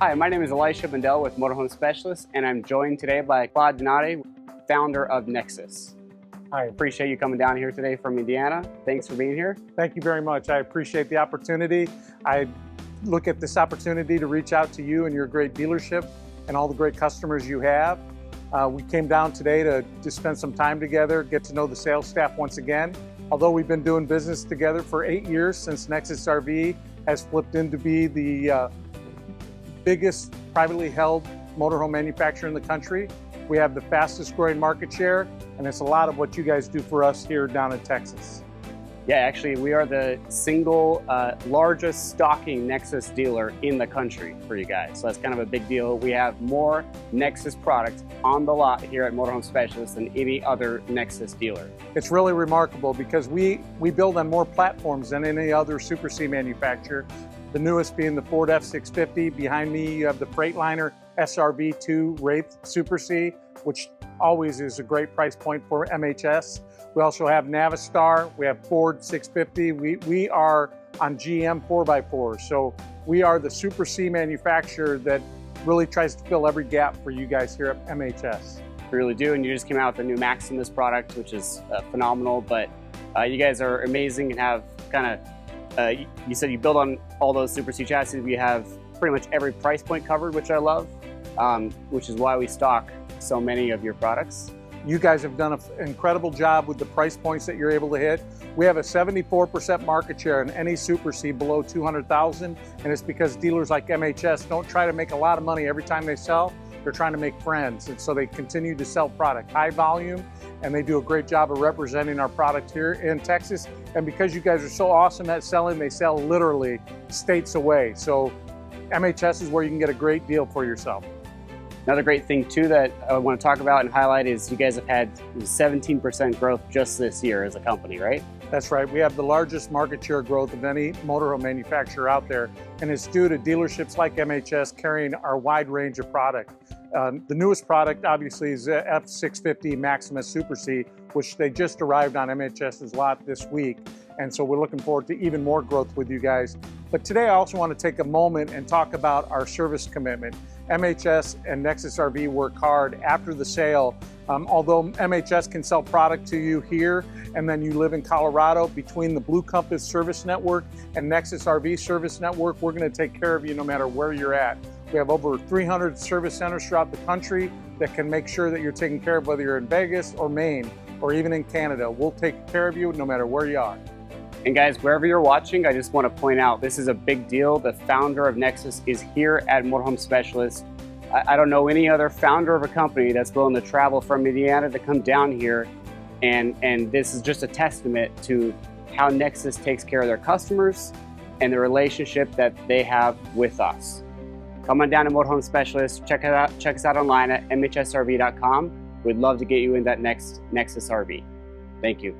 Hi, my name is Elisha Bendel with Motorhome Specialists, and I'm joined today by Claude Donati, founder of Nexus. Hi. Appreciate you coming down here today from Indiana. Thanks for being here. Thank you very much. I appreciate the opportunity. I look at this opportunity to reach out to you and your great dealership and all the great customers you have. We came down today to spend some time together, get to know the sales staff once again. Although we've been doing business together for 8 years since Nexus RV has flipped into be the biggest privately held motorhome manufacturer in the country. We have the fastest growing market share, and it's a lot of what you guys do for us here down in Texas. Yeah, actually, we are the single largest stocking Nexus dealer in the country for you guys. So that's kind of a big deal. We have more Nexus products on the lot here at Motorhome Specialists than any other Nexus dealer. It's really remarkable because we build on more platforms than any other Super C manufacturer. The newest being the Ford F650. Behind me, you have the Freightliner SRV2 Wraith Super C, which always is a great price point for MHS. We also have Navistar, we have Ford 650. We are on GM 4x4. So we are the Super C manufacturer that really tries to fill every gap for you guys here at MHS. We really do, and you just came out with the new Maximus product, which is phenomenal, but you guys are amazing and have kind of you said you build on all those Super C chassis. We have pretty much every price point covered, which I love, which is why we stock so many of your products. You guys have done an incredible job with the price points that you're able to hit. We have a 74% market share in any Super C below 200,000, and it's because dealers like MHS don't try to make a lot of money every time they sell. They're trying to make friends, and so they continue to sell product, high volume, and they do a great job of representing our product here in Texas. And because you guys are so awesome at selling, they sell literally states away. So MHS is where you can get a great deal for yourself. Another great thing too that I want to talk about and highlight is you guys have had 17% growth just this year as a company, right? That's right. We have the largest market share growth of any motorhome manufacturer out there, and it's due to dealerships like MHS carrying our wide range of product. The newest product, obviously, is the F650 Maximus Super C, which they just arrived on MHS's lot this week. And so we're looking forward to even more growth with you guys. But today I also want to take a moment and talk about our service commitment. MHS and Nexus RV work hard after the sale. Although MHS can sell product to you here and then you live in Colorado, between the Blue Compass Service Network and Nexus RV Service Network, we're going to take care of you no matter where you're at. We have over 300 service centers throughout the country that can make sure that you're taken care of, whether you're in Vegas or Maine or even in Canada. We'll take care of you no matter where you are. And guys, wherever you're watching, I just want to point out this is a big deal. The founder of Nexus is here at Motorhome Specialists. I don't know any other founder of a company that's willing to travel from Indiana to come down here, and this is just a testament to how Nexus takes care of their customers and the relationship that they have with us. Come on down to Motorhome Specialists. Check us out online at mhsrv.com. We'd love to get you in that next Nexus RV. Thank you.